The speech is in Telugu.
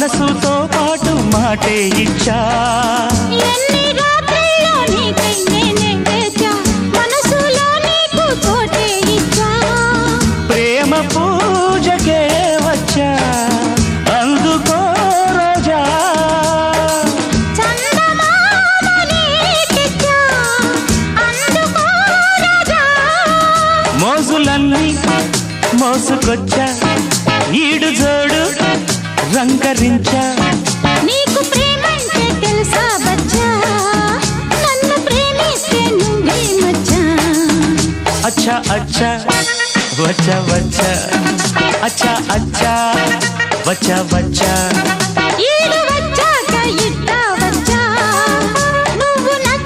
మనసుతో పాటు మాటే ఇచ్చా ఎన్ని రాత్రుల్లో నీకై నేనే వేచా మనసులో నీకు చోటే ఇచ్చా ప్రేమ పూజకే వచ్చా అందుకో రోజా చందమామని తెచ్చా అందుకో రాజా మోజులన్నీ మోసుకొచ్చా ఈడు జోడు రంగరించా నీకు ప్రేమంటే తెలుసా బచ్చా నన్ను ప్రేమిస్తే నువ్వే మచ్చా అచ్చా అచ్చా వచ్చా వచ్చా అచ్చా అచ్చా వచ్చా వచ్చా ఈడు వచ్చాక ఇట్ట